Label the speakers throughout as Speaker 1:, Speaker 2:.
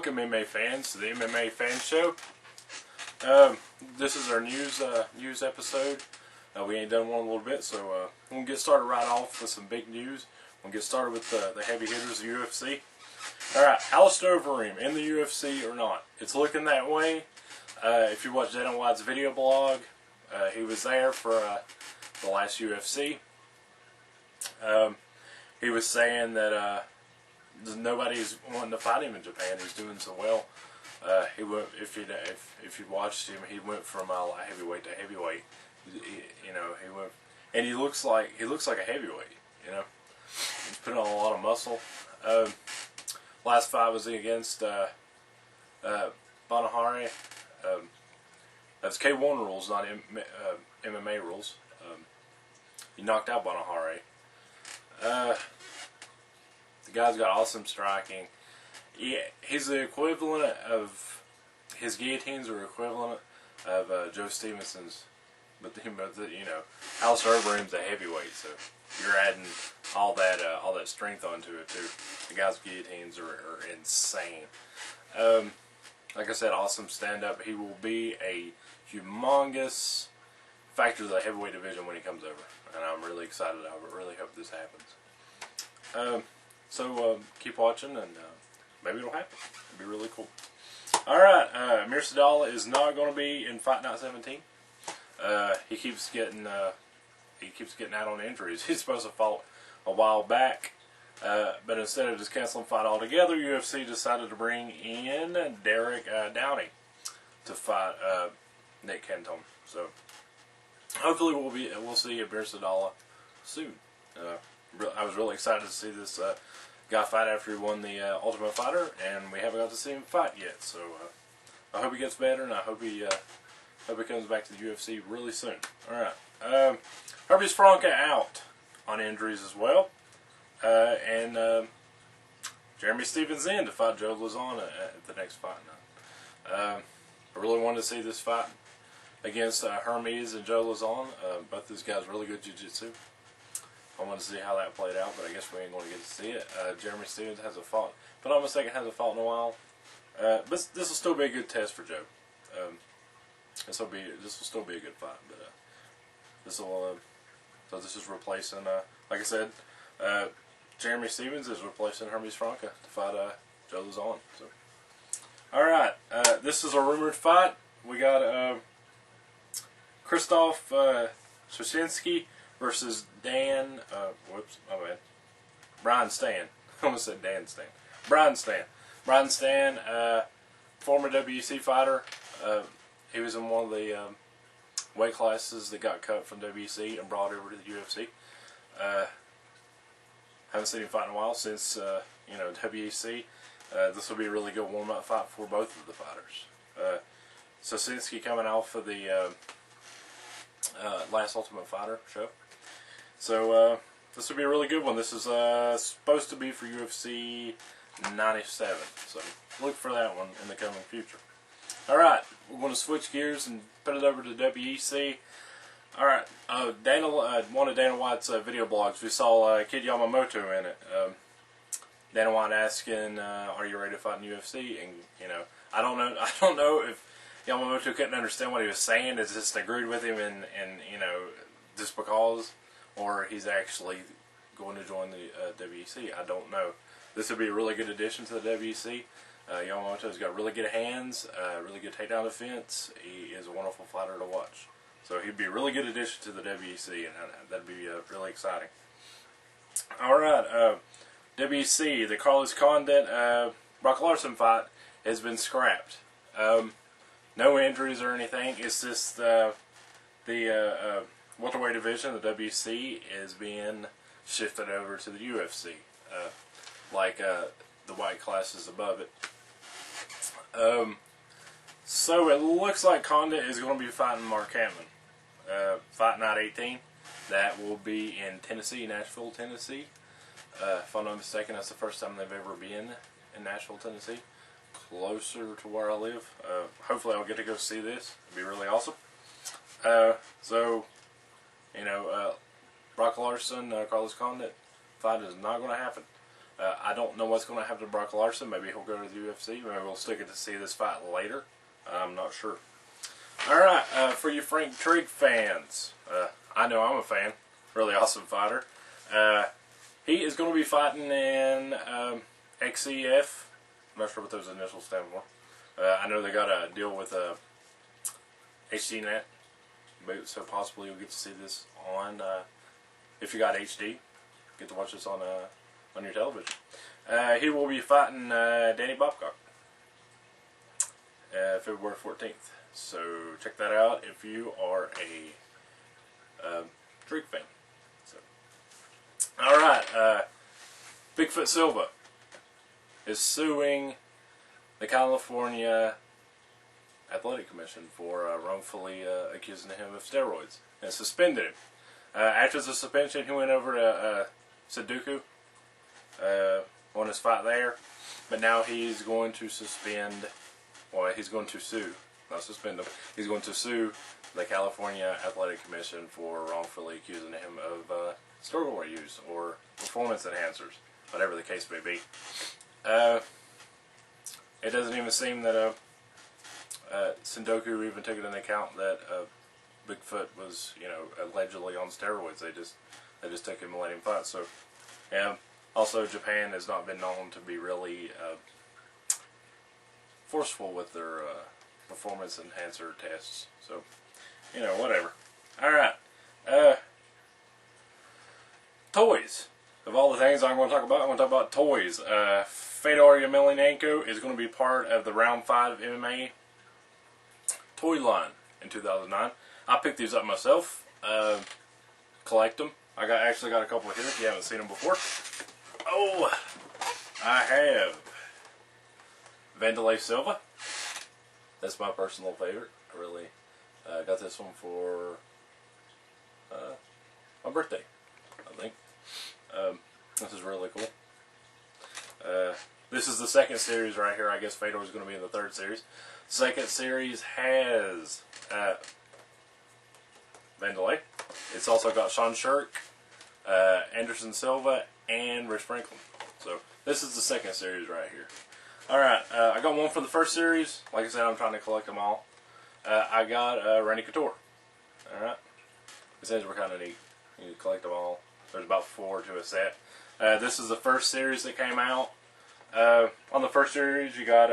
Speaker 1: Welcome MMA fans to the MMA Fan Show. This is our news episode. We ain't done one in a little bit, so we're going to get started right off with some big news. We'll get started with the heavy hitters of the UFC. Alright, Alistair Overeem in the UFC or not? It's looking that way. If you watch Dana White's video blog, he was there for the last UFC. He was saying that nobody's wanting to fight him in Japan. He's doing so well. He went, if you watched him, he went from light heavyweight to heavyweight. He went, and he looks like a heavyweight. You know, he's putting on a lot of muscle. Last fight was against Banahari. That's K1 rules, not MMA rules. He knocked out Banahari. The guy's got awesome striking. He's the equivalent of, his guillotines are equivalent of Joe Stevenson's, but you know, Alistair Overeem's a heavyweight, so you're adding all that strength onto it too. The guy's guillotines are insane. Like I said, awesome stand-up. He will be a humongous factor of the heavyweight division when he comes over, and I'm really excited. I really hope this happens. So keep watching, and maybe it'll happen. It'll be really cool. Alright, Amir Sadallah is not going to be in Fight Night 17. He keeps getting out on injuries. He's supposed to fight a while back, but instead of just canceling the fight altogether, UFC decided to bring in Derek Downey to fight Nick Canton. So hopefully we'll see Amir Sadallah soon. I was really excited to see this guy fight after he won the Ultimate Fighter, and we haven't got to see him fight yet. So I hope he gets better, and I hope he comes back to the UFC really soon. All right, Hermes Franca out on injuries as well, and Jeremy Stephens in to fight Joe Lauzon at the next fight night. I really wanted to see this fight against Hermes and Joe Lauzon. Both these guys really good jiu-jitsu. I wanted to see how that played out, but I guess we ain't going to get to see it. Jeremy Stephens hasn't fought, but I'm mistaken, hasn't fought in a while. But this will still be a good test for Joe. This will still be a good fight. But so this is replacing, like I said, Jeremy Stephens is replacing Hermes Franca to fight Joe Lauzon. So, all right, this is a rumored fight. We got Krzysztof Sosinski versus Brian Stan. I almost said Dan Stan. Brian Stan. Brian Stan, former WEC fighter. He was in one of the weight classes that got cut from WEC and brought over to the UFC. Haven't seen him fight in a while since WEC. This will be a really good warm-up fight for both of the fighters. Sosinski coming off of the last Ultimate Fighter show. So this will be a really good one. This is supposed to be for UFC 97. So look for that one in the coming future. Alright, we're going to switch gears and put it over to WEC. Alright, one of Dana White's video blogs, we saw Kid Yamamoto in it. Dana White asking, are you ready to fight in UFC? And, you know, I don't know if Yamamoto couldn't understand what he was saying, is just agreed with him and you know, just because, or he's actually going to join the WEC. I don't know. This would be a really good addition to the WEC. Yamamoto's got really good hands, really good takedown defense. He is a wonderful fighter to watch. So he'd be a really good addition to the WEC, and that'd be really exciting. Alright, WEC, the Carlos Condit, Brock Larson fight has been scrapped. No injuries or anything. It's just the welterweight division, the WEC, is being shifted over to the UFC, like the weight classes above it. So it looks like Condit is going to be fighting Mark Hammond. Fight Night 18. That will be in Tennessee, Nashville, Tennessee. If I'm not mistaken, that's the first time they've ever been in Nashville, Tennessee. Closer to where I live. Hopefully I'll get to go see this. It'll be really awesome. So, you know, Brock Larson, Carlos Condit fight is not going to happen. I don't know what's going to happen to Brock Larson. Maybe he'll go to the UFC. Maybe we'll stick it to see this fight later. I'm not sure. Alright, for you Frank Trigg fans, I know I'm a fan. Really awesome fighter. He is going to be fighting in XCF. I'm not sure what those initials stand for. I know they got a deal with HDNet, so possibly you'll get to see this on, if you got HD, get to watch this on your television. He will be fighting Danny Babcock February 14th. So check that out if you are a Trigg fan. So, all right, Bigfoot Silva is suing the California Athletic Commission for wrongfully accusing him of steroids and suspended him. After the suspension, he went over to Sudoku, won his fight there, but now he's going to suspend, well, he's going to sue, not suspend him, he's going to sue the California Athletic Commission for wrongfully accusing him of steroid use or performance enhancers, whatever the case may be. It doesn't even seem that Sudoku even took it into account that Bigfoot was, allegedly on steroids. They just took him and let him fight. So, yeah. Also, Japan has not been known to be really forceful with their performance enhancer tests. So, whatever. All right. Toys. Of all the things I'm going to talk about, I'm going to talk about toys. Fedor Emelianenko is going to be part of the Round 5 MMA toy line in 2009. I picked these up myself. Collect them. I actually got a couple here if you haven't seen them before. Oh, I have Vanderlei Silva. That's my personal favorite. I really got this one for my birthday, I think. This is really cool. This is the second series right here. I guess Fedor is going to be in the third series. Second series has Vanderlei. It's also got Sean Shirk, Anderson Silva, and Rich Franklin. So this is the second series right here. Alright, I got one for the first series. Like I said, I'm trying to collect them all. I got Randy Couture. Alright. These things were kind of neat. You collect them all. There's about 4 to a set. This is the first series that came out. On the first series, you got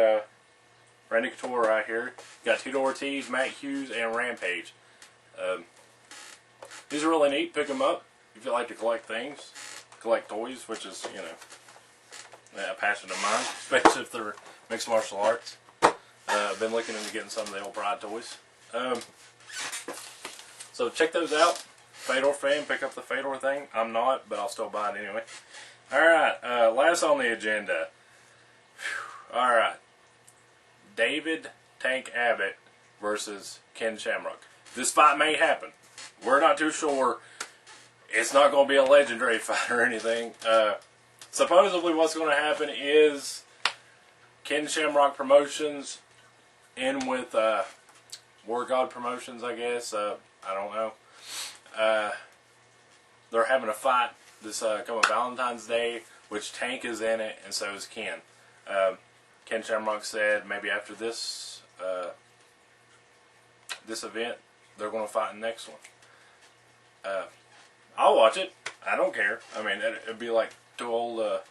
Speaker 1: Randy Couture right here. You got Tito Ortiz, Matt Hughes, and Rampage. These are really neat. Pick them up if you like to collect things, collect toys, which is, a passion of mine, especially if they're mixed martial arts. I've been looking into getting some of the old Pride toys. So check those out. Fedor fan, pick up the Fedor thing. I'm not, but I'll still buy it anyway. Alright, last on the agenda. Alright. David Tank Abbott versus Ken Shamrock. This fight may happen. We're not too sure. It's not going to be a legendary fight or anything. Supposedly what's going to happen is Ken Shamrock Promotions in with War God Promotions, I guess. I don't know. They're having a fight this coming Valentine's Day, which Tank is in it, and so is Ken. Ken Shamrock said maybe after this this event, they're going to fight in the next one. I'll watch it. I don't care. I mean, it'd be like 2 old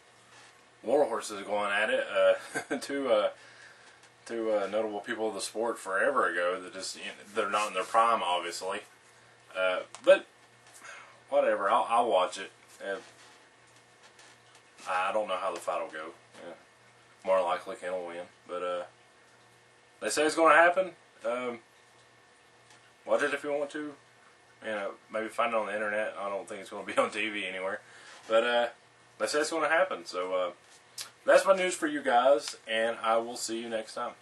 Speaker 1: war horses going at it. Two notable people of the sport forever ago that just they're not in their prime, obviously. But whatever, I'll watch it. I don't know how the fight will go. Yeah. More likely Ken will win, but they say it's going to happen. Watch it if you want to. Maybe find it on the internet. I don't think it's going to be on TV anywhere, but they say it's going to happen. So that's my news for you guys, and I will see you next time.